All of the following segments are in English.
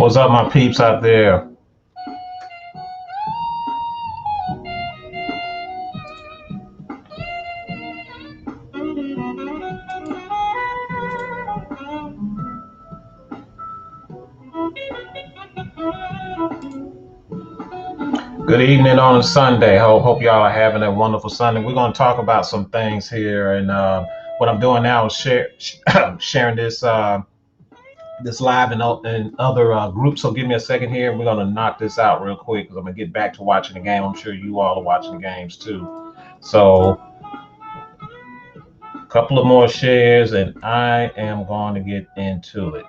What's up, my peeps out there? Good evening on a Sunday. Hope y'all are having a wonderful Sunday. We're going to talk about some things here, and what I'm doing now is sharing this live in other groups. So give me a second here, and we're going to knock this out real quick because I'm going to get back to watching the game. I'm sure you all are watching the games too. So a couple of more shares, and I am going to get into it.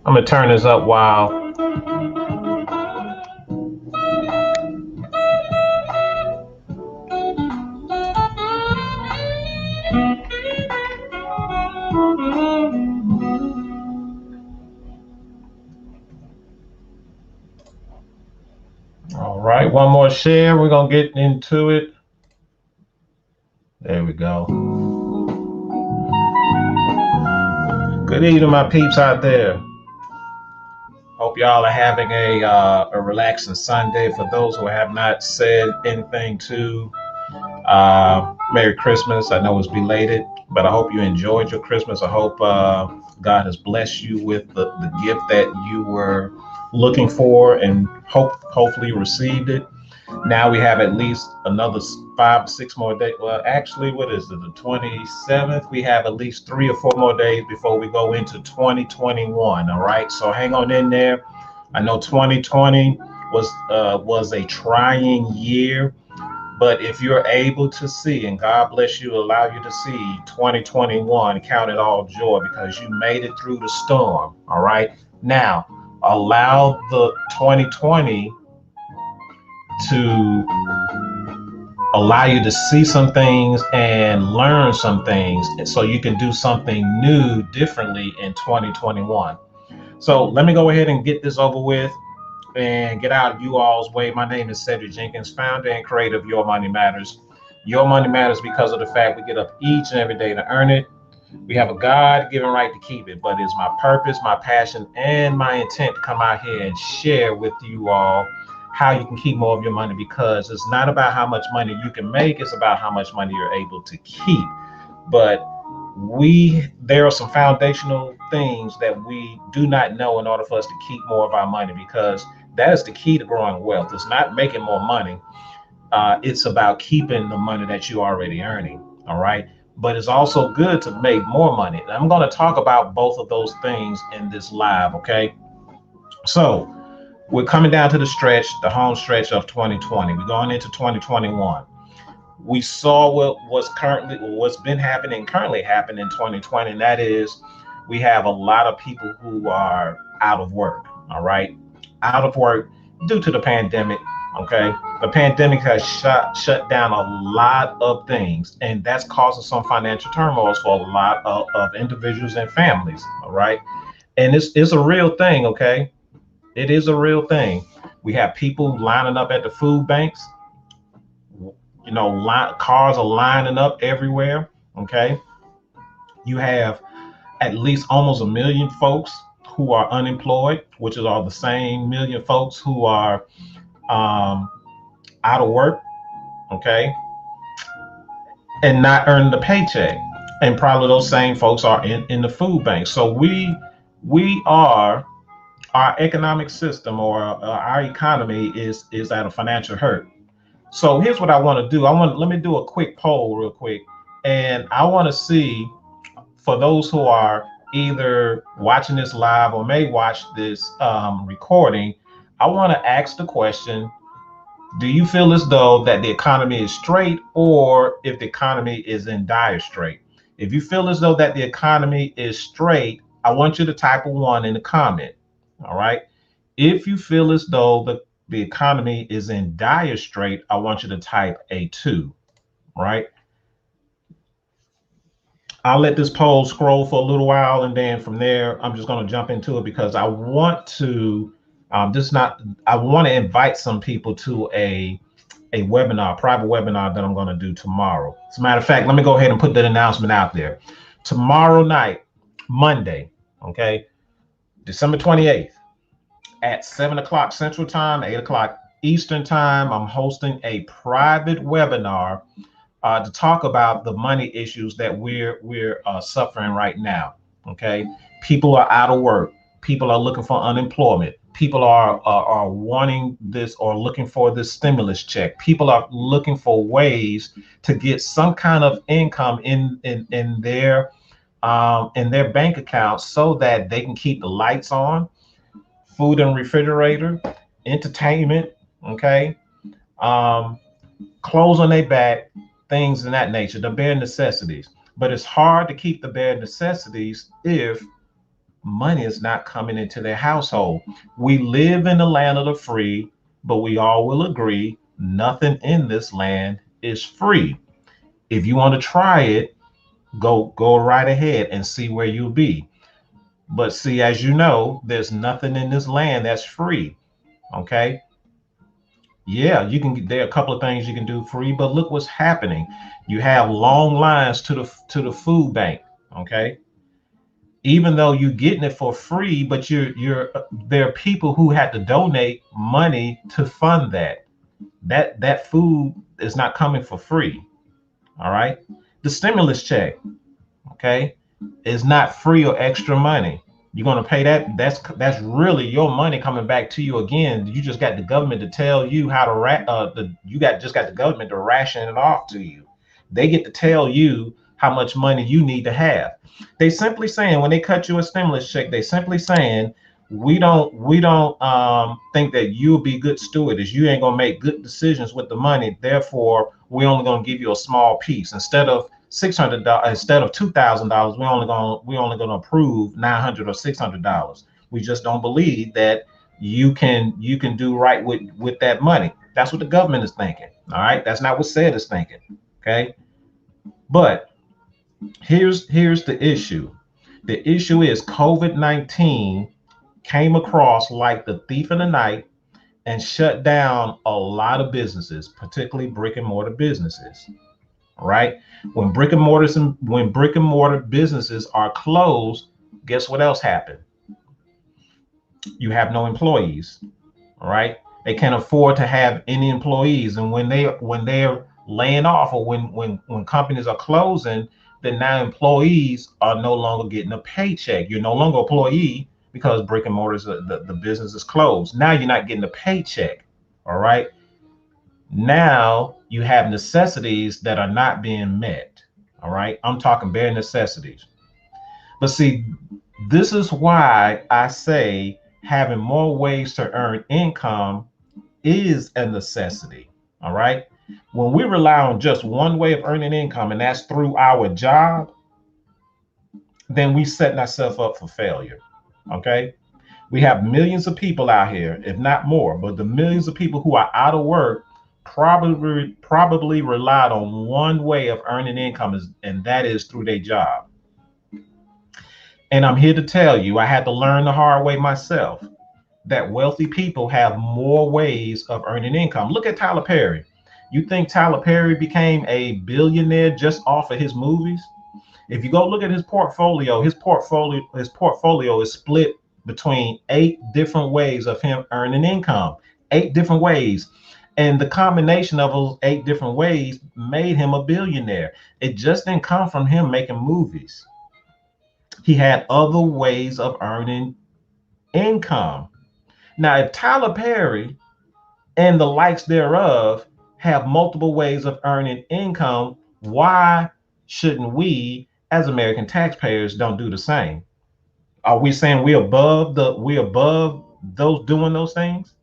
I'm gonna turn this up while all right, one more share. We're gonna get into it. There we go. Good evening, my peeps out there. Hope y'all are having a relaxing Sunday. For those who have not said anything to, Merry Christmas. I know it's belated, but I hope you enjoyed your Christmas. I hope God has blessed you with the gift that you were looking for, and hopefully you received it. Now we have at least another 5 or 6 more days. Well, actually, what is it? The 27th. We have at least 3 or 4 more days before we go into 2021. All right. So hang on in there. I know 2020 was a trying year, but if you're able to see, and God bless you, allow you to see 2021, count it all joy because you made it through the storm. All right. Now allow the 2020 to allow you to see some things and learn some things so you can do something new differently in 2021. So let me go ahead and get this over with and get out of you all's way. My name is Cedric Jenkins, founder and creator of Your Money Matters. Your money matters because of the fact we get up each and every day to earn it. We have a God-given right to keep it, but it's my purpose, my passion, and my intent to come out here and share with you all how you can keep more of your money, because it's not about how much money you can make, it's about how much money you're able to keep. But there are some foundational things that we do not know in order for us to keep more of our money, because that is the key to growing wealth. It's not making more money. It's about keeping the money that you're already earning. All right. But it's also good to make more money. I'm going to talk about both of those things in this live. Okay. So we're coming down to the home stretch of 2020. We're going into 2021. We saw what's been happening, currently happening in 2020, and that is we have a lot of people who are out of work. All right, out of work due to the pandemic. Okay, the pandemic has shut down a lot of things, and that's causing some financial turmoil for a lot of individuals and families. All right, and it's a real thing. Okay, it is a real thing. We have people lining up at the food banks. Cars are lining up everywhere. Okay, you have at least almost a million folks who are unemployed, which is all the same million folks who are um, out of work. Okay, and not earning the paycheck, and probably those same folks are in the food bank. So we are our economic system, or our economy is at a financial hurt. So here's what I want to do. Let me do a quick poll real quick, and I want to see, for those who are either watching this live or may watch this recording, I want to ask the question: do you feel as though that the economy is straight, or if the economy is in dire strait? If you feel as though that the economy is straight, I want you to type a 1 in the comment. All right. If you feel as though the economy is in dire strait, I want you to type a 2. Right. I'll let this poll scroll for a little while, and then from there, I'm just going to jump into it because I want to. This not. I want to invite some people to a webinar, private webinar that I'm going to do tomorrow. As a matter of fact, let me go ahead and put that announcement out there. Tomorrow night, Monday, okay, December 28th, at 7 o'clock Central Time, 8 o'clock Eastern Time, I'm hosting a private webinar to talk about the money issues that we're suffering right now. Okay, people are out of work. People are looking for unemployment. People are wanting this or looking for this stimulus check. People are looking for ways to get some kind of income in their bank accounts so that they can keep the lights on, food and refrigerator, entertainment. Okay, um, clothes on their back, things in that nature, the bare necessities. But it's hard to keep the bare necessities if money is not coming into their household. We live in the land of the free, but we all will agree nothing in this land is free. If you want to try it, go right ahead and see where you'll be. But see, as you know, there's nothing in this land that's free. Okay. Yeah, you can. There are a couple of things you can do free, but look what's happening. You have long lines to the food bank. Okay, even though you're getting it for free, but you're there are people who had to donate money to fund that. That food is not coming for free. All right, the stimulus check, okay, is not free or extra money. You're going to pay that. That's really your money coming back to you again. You just got the government to tell you how to just got the government to ration it off to you. They get to tell you how much money you need to have. They simply saying when they cut you a stimulus check, they simply saying we don't think that you'll be good stewards. You ain't gonna make good decisions with the money. Therefore, we're only gonna give you a small piece instead of $2,000. We're only gonna approve $900 or $600. We just don't believe that you can do right with that money. That's what the government is thinking. All right, that's not what SAID is thinking. Okay, but here's the issue. The issue is COVID-19 came across like the thief in the night and shut down a lot of businesses, particularly brick and mortar businesses. Right? When brick and mortar businesses are closed, guess what else happened? You have no employees. All right? They can't afford to have any employees, and when they're laying off or when companies are closing, then now employees are no longer getting a paycheck. You're no longer an employee because brick and mortars, the business is closed. Now you're not getting a paycheck. All right. Now you have necessities that are not being met. All right. I'm talking bare necessities. But see, this is why I say having more ways to earn income is a necessity. All right. When we rely on just one way of earning income, and that's through our job, then we setting ourselves up for failure. Okay. We have millions of people out here, if not more, but the millions of people who are out of work probably relied on one way of earning income, and that is through their job. And I'm here to tell you, I had to learn the hard way myself that wealthy people have more ways of earning income. Look at Tyler Perry. You think Tyler Perry became a billionaire just off of his movies? If you go look at his portfolio is split between 8 different ways of him earning income. 8 different ways. And the combination of those 8 different ways made him a billionaire. It just didn't come from him making movies. He had other ways of earning income. Now, if Tyler Perry and the likes thereof have multiple ways of earning income, why shouldn't we, as American taxpayers, don't do the same? Are we saying we're above those doing those things?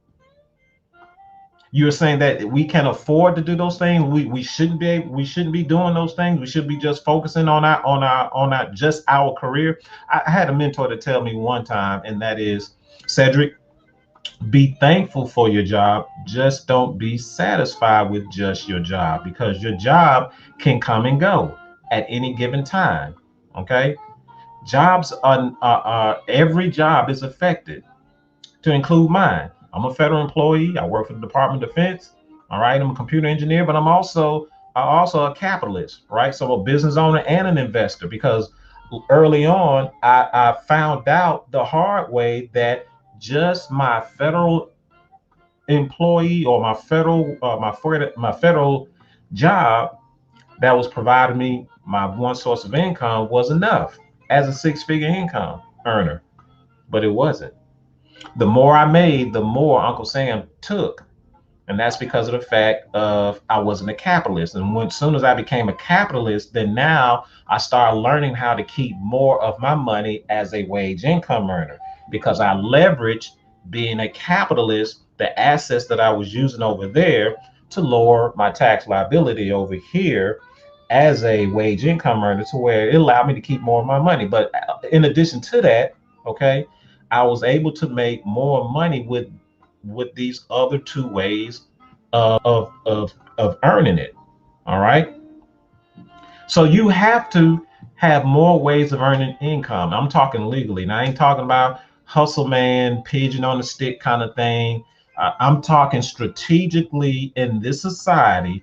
You're saying that we can afford to do those things. We shouldn't be doing those things. We should be just focusing on our just our career. I had a mentor to tell me one time, and that is, Cedric, be thankful for your job. Just don't be satisfied with just your job, because your job can come and go at any given time. Okay, jobs every job is affected, to include mine. I'm a federal employee. I work for the Department of Defense. All right, I'm a computer engineer, but I'm also a capitalist, right? So a business owner and an investor, because early on I found out the hard way that just my federal employee, or my federal job that was providing me my one source of income was enough as a six-figure income earner, but it wasn't. The more I made, the more Uncle Sam took. And that's because of the fact of I wasn't a capitalist. And when as soon as I became a capitalist, then now I started learning how to keep more of my money as a wage income earner, because I leveraged being a capitalist, the assets that I was using over there, to lower my tax liability over here as a wage income earner, to where it allowed me to keep more of my money. But in addition to that, okay, I was able to make more money with these other two ways of earning it. All right. So you have to have more ways of earning income. I'm talking legally. Now I ain't talking about hustle man, pigeon on the stick kind of thing. I'm talking strategically in this society.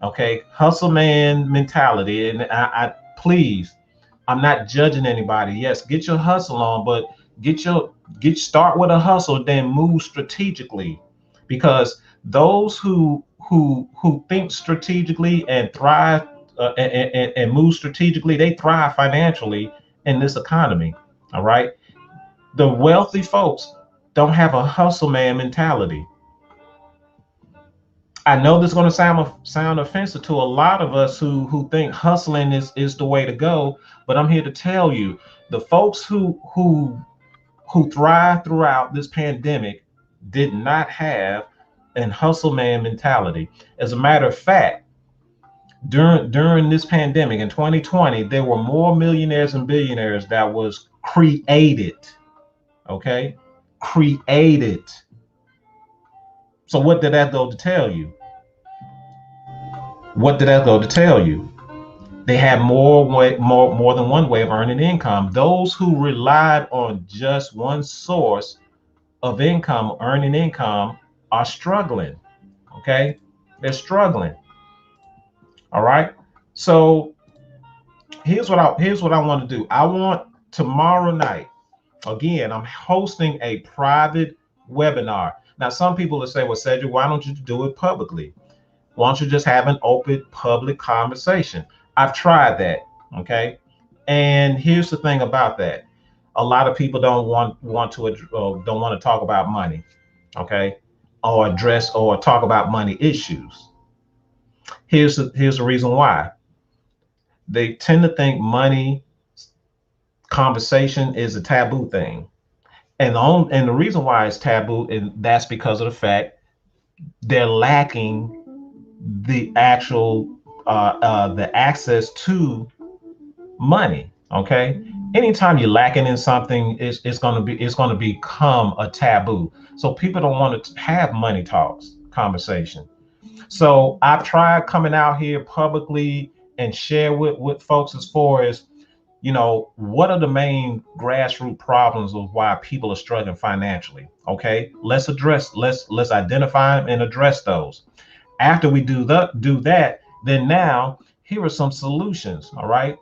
Okay, hustle man mentality. And I please, I'm not judging anybody. Yes, get your hustle on, but get your get start with a hustle, then move strategically, because those who think strategically and thrive, and move strategically, they thrive financially in this economy. All right, the wealthy folks don't have a hustle man mentality. I know this is going to sound offensive to a lot of us who think hustling is the way to go, but I'm here to tell you, the folks who thrived throughout this pandemic did not have an hustle man mentality. As a matter of fact, during this pandemic in 2020, there were more millionaires and billionaires that was created. Okay, created. So what did that go to tell you? What did that go to tell you? They had more than one way of earning income. Those who relied on just one source of income, earning income, are struggling. Okay, they're struggling. All right. So here's what I want to do. I want tomorrow night. Again, I'm hosting a private webinar. Now, some people will say, "Well, Cedric, why don't you do it publicly? Why don't you just have an open public conversation?" I've tried that. Okay. And here's the thing about that. A lot of people don't want to talk about money. Okay. Or address or talk about money issues. Here's the reason why. They tend to think money conversation is a taboo thing. And the reason why it's taboo, and that's because of the fact they're lacking the actual the access to money. Okay, anytime you're lacking in something, it's going to become a taboo. So people don't want to have money talks conversation. So I've tried coming out here publicly and share with folks as far as, what are the main grassroots problems of why people are struggling financially. Okay, let's identify them and address those. After we do that, then now here are some solutions. All right,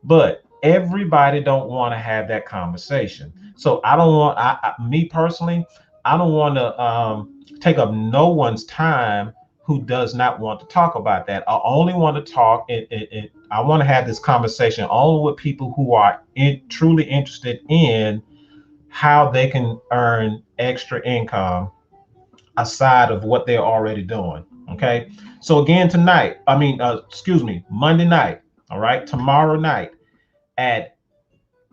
but everybody don't want to have that conversation. So I don't want me personally, I don't want to take up no one's time who does not want to talk about that. I only want to talk, and I want to have this conversation only with people who are truly interested in how they can earn extra income aside of what they're already doing. Okay, so again tonight, Monday night. All right, tomorrow night at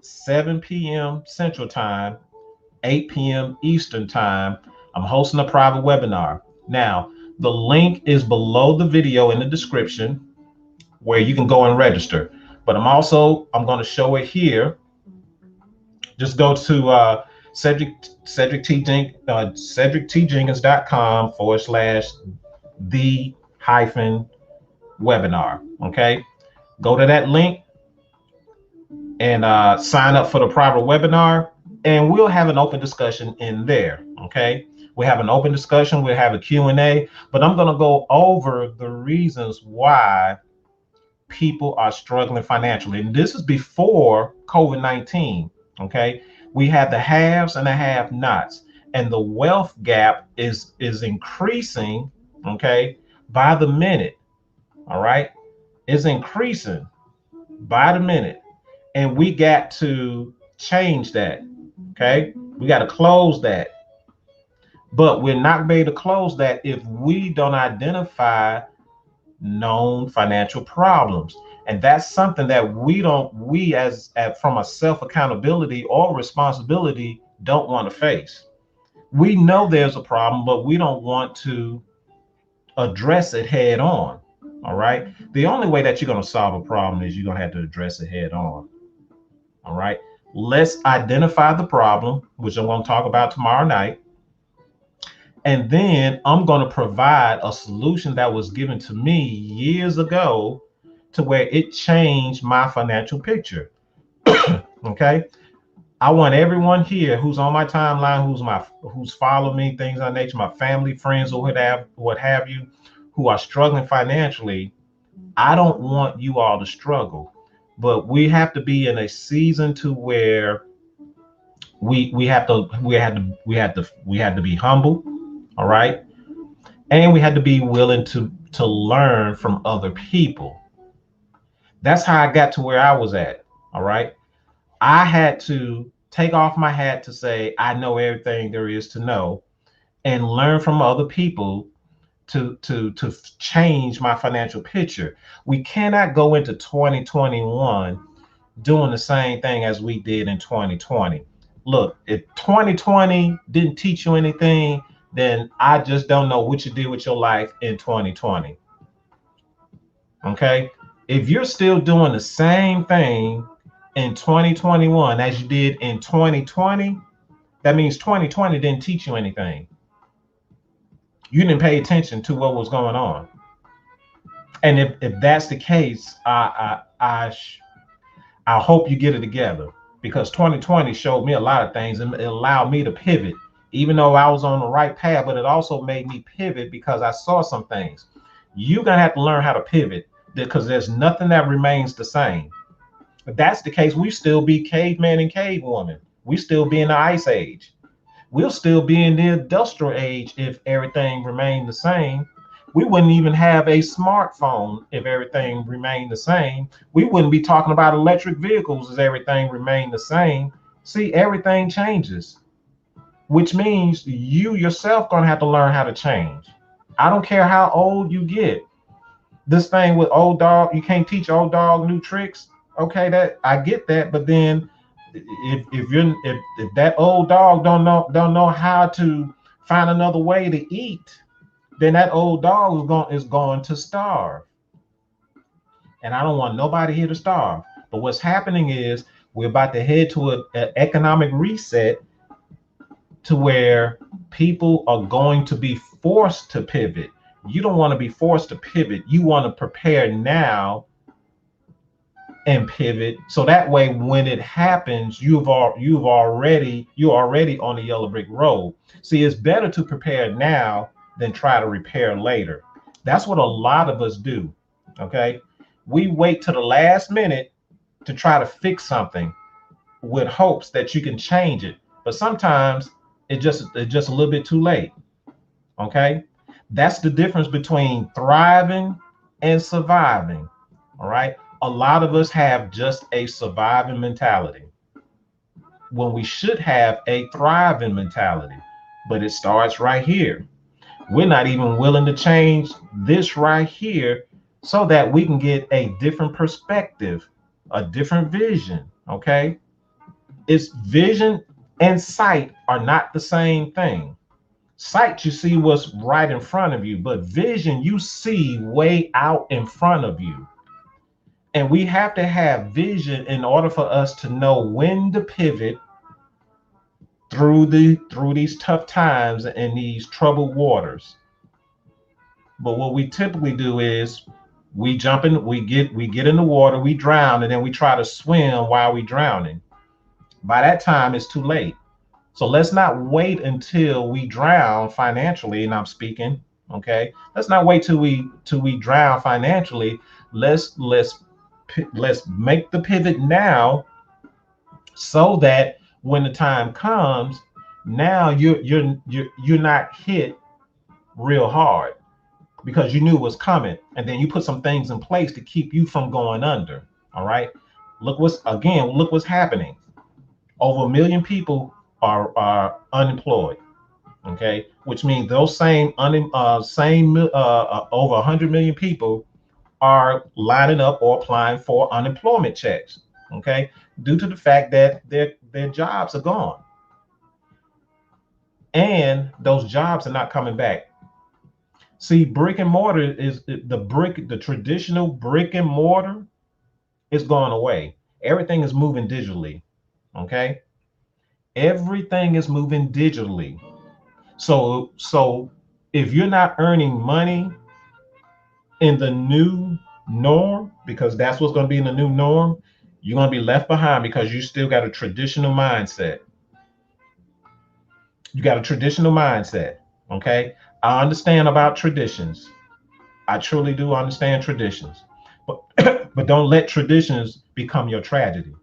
7 p.m. Central Time, 8 p.m. Eastern Time, I'm hosting a private webinar. Now, the link is below the video in the description where you can go and register. But I'm going to show it here. Just go to cedrictjenkins.com/the-webinar. Okay, go to that link. and sign up for the private webinar, and we'll have an open discussion in there. Okay, we have an open discussion, we'll have a Q&A, but I'm going to go over the reasons why people are struggling financially. And this is before COVID-19. Okay, we had the haves and the have-nots, and the wealth gap is increasing, okay, by the minute. All right, it's increasing by the minute, and we got to change that. Okay, we got to close that, but we're not going to be able to close that if we don't identify known financial problems. And that's something that we as from a self accountability or responsibility don't want to face. We know there's a problem, but we don't want to address it head on. All right, the only way that you're going to solve a problem is you're going to have to address it head on. All right, let's identify the problem, which I'm going to talk about tomorrow night. And then I'm going to provide a solution that was given to me years ago to where it changed my financial picture. Okay, I want everyone here who's on my timeline, who's followed me, things of that nature, my family, friends, or what have you, who are struggling financially. I don't want you all to struggle, but we have to be in a season to where we have to be humble. All right, and we had to be willing to learn from other people. That's how I got to where I was at. All right, I had to take off my hat to say I know everything there is to know, and learn from other people to change my financial picture. We cannot go into 2021 doing the same thing as we did in 2020. Look, if 2020 didn't teach you anything, then I just don't know what you did with your life in 2020. Okay, if you're still doing the same thing in 2021 as you did in 2020, that means 2020 didn't teach you anything. You didn't pay attention to what was going on. And if that's the case, I hope you get it together, because 2020 showed me a lot of things and it allowed me to pivot, even though I was on the right path, but it also made me pivot because I saw some things. You're going to have to learn how to pivot, because there's nothing that remains the same. If that's the case, we still be caveman and cavewoman. We still be in the ice age. We'll still be in the industrial age if everything remained the same. We wouldn't even have a smartphone if everything remained the same. We wouldn't be talking about electric vehicles as everything remained the same. See, everything changes, which means you yourself gonna have to learn how to change. I don't care how old you get. This thing with old dog, you can't teach old dog new tricks. Okay, that I get that, but then if that old dog don't know how to find another way to eat, then that old dog is going to starve. And I don't want nobody here to starve. But what's happening is we're about to head to an economic reset to where people are going to be forced to pivot. You don't want to be forced to pivot. You want to prepare now and pivot, so that way when it happens, you're already on the yellow brick road. See, it's better to prepare now than try to repair later. That's what a lot of us do. Okay, we wait to the last minute to try to fix something with hopes that you can change it, but sometimes it's just a little bit too late. Okay, that's the difference between thriving and surviving. All right, a lot of us have just a surviving mentality when we should have a thriving mentality. But it starts right here. We're not even willing to change this right here so that we can get a different perspective, a different vision. Okay, it's vision and sight are not the same thing. Sight, you see what's right in front of you, but vision, you see way out in front of you. And we have to have vision in order for us to know when to pivot through these tough times and these troubled waters. But what we typically do is We jump in, we get in the water, we drown, and then we try to swim while we drowning. By that time, it's too late. So let's not wait until we drown financially, and I'm speaking, okay? Let's not wait till we drown financially. Let's make the pivot now, so that when the time comes, now you're not hit real hard because you knew it was coming, and then you put some things in place to keep you from going under. All right. Look what's happening. Over 1 million people are unemployed. Okay, which means those over 100 million people are lining up or applying for unemployment checks. Okay, due to the fact that their jobs are gone, and those jobs are not coming back. See, brick and mortar is the traditional brick and mortar is going away. Everything is moving digitally. Okay, everything is moving digitally. So if you're not earning money in the new norm, because that's what's going to be in the new norm, you're going to be left behind because you still got a traditional mindset. You got a traditional mindset. Okay. I understand about traditions. I truly do understand traditions. But but don't let traditions become your tragedy.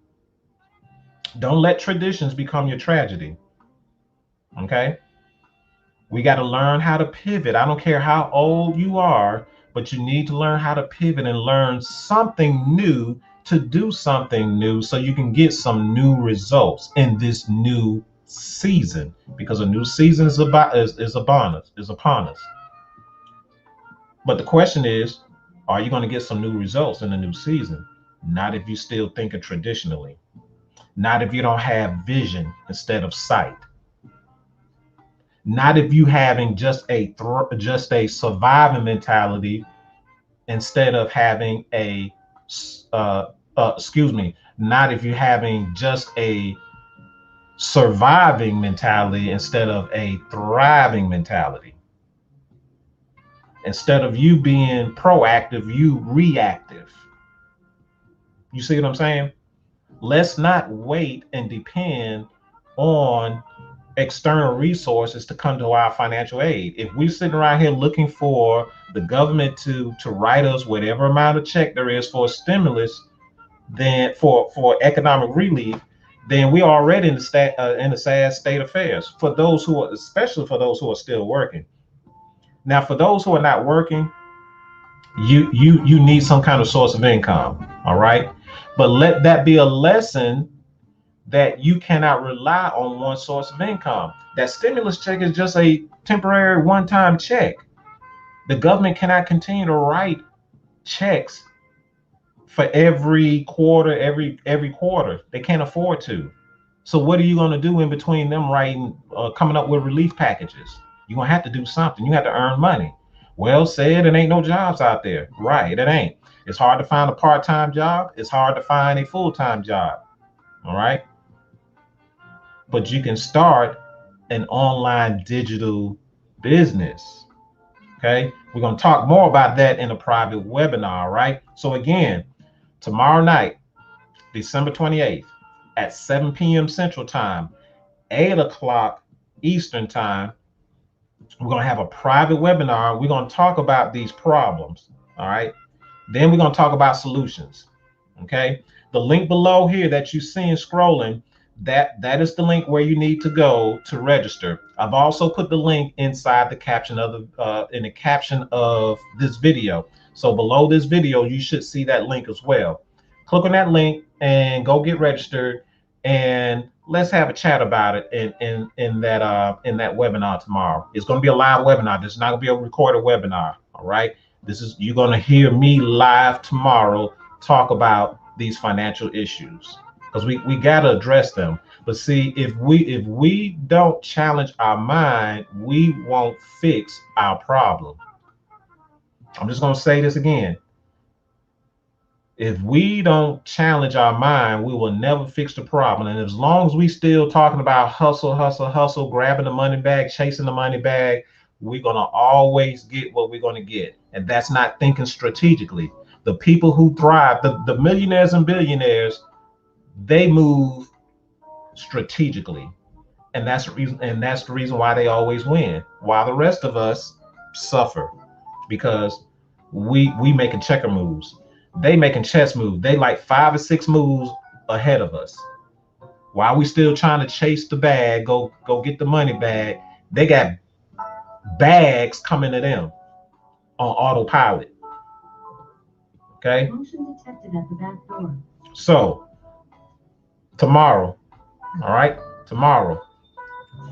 Don't let traditions become your tragedy. Okay. We got to learn how to pivot. I don't care how old you are, but you need to learn how to pivot and learn something new to do something new so you can get some new results in this new season, because a new season is upon us. But the question is, are you going to get some new results in the new season? Not if you still thinking traditionally. Not if you don't have vision instead of sight. Not if you having just a surviving mentality instead of having not if you're having just a surviving mentality instead of a thriving mentality. Instead of you being proactive, you reactive. You see what I'm saying? Let's not wait and depend on external resources to come to our financial aid. If we're sitting around here looking for the government to write us whatever amount of check there is for stimulus, then for economic relief, then we're already in a sad state of affairs. For those who are, especially for those who are still working. Now, for those who are not working, you need some kind of source of income. All right, but let that be a lesson that you cannot rely on one source of income. That stimulus check is just a temporary one-time check. The government cannot continue to write checks for every quarter, every quarter. They can't afford to. So what are you going to do in between them writing, coming up with relief packages? You're going to have to do something. You have to earn money. Well said, it ain't no jobs out there. Right, it ain't. It's hard to find a part-time job. It's hard to find a full-time job. All right. But you can start an online digital business. Okay. We're going to talk more about that in a private webinar. Right. So again, tomorrow night, December 28th at 7 p.m. Central Time, 8 o'clock Eastern Time, we're going to have a private webinar. We're going to talk about these problems. All right. Then we're going to talk about solutions. Okay. The link below here that you're seeing scrolling, that is the link where you need to go to register. I've also put the link inside the caption of in the caption of this video. So below this video, you should see that link as well. Click on that link and go get registered, and let's have a chat about it in that webinar tomorrow. It's going to be a live webinar. This is not going to be a recorded webinar. All right. You're going to hear me live tomorrow talk about these financial issues, because we got to address them. But see, if we don't challenge our mind, we won't fix our problem. I'm just going to say this again. If we don't challenge our mind, we will never fix the problem. And as long as we still talking about hustle, hustle, hustle, grabbing the money bag, chasing the money bag, we're going to always get what we're going to get. And that's not thinking strategically. The people who thrive, the millionaires and billionaires, they move strategically. And that's the reason why they always win, while the rest of us suffer, because we making checker moves. They making chess moves. They like 5 or 6 moves ahead of us. While we still trying to chase the bag, go get the money bag, they got bags coming to them on autopilot. Okay. Motion detected at the back door. So tomorrow, all right, tomorrow,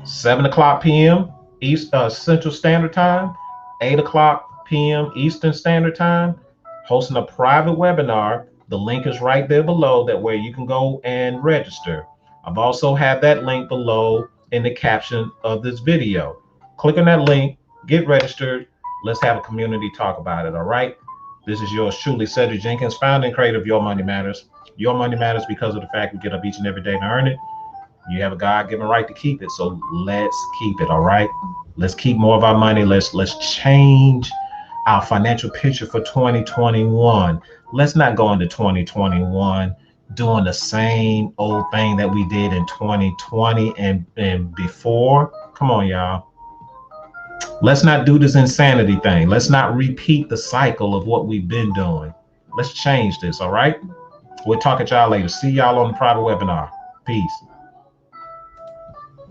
7:00 p.m. East Central Standard Time, 8:00 p.m. Eastern Standard Time, hosting a private webinar. The link is right there below, that way you can go and register. I've also had that link below in the caption of this video. Click on that link, get registered. Let's have a community talk about it, all right? This is yours truly, Cedric Jenkins, founder and creator of Your Money Matters. Your money matters because of the fact we get up each and every day to earn it. You have a God-given right to keep it, so let's keep it, all right? Let's keep more of our money. Let's change our financial picture for 2021. Let's not go into 2021 doing the same old thing that we did in 2020 and before. Come on, y'all. Let's not do this insanity thing. Let's not repeat the cycle of what we've been doing. Let's change this, all right? We'll talk at y'all later. See y'all on the private webinar. Peace.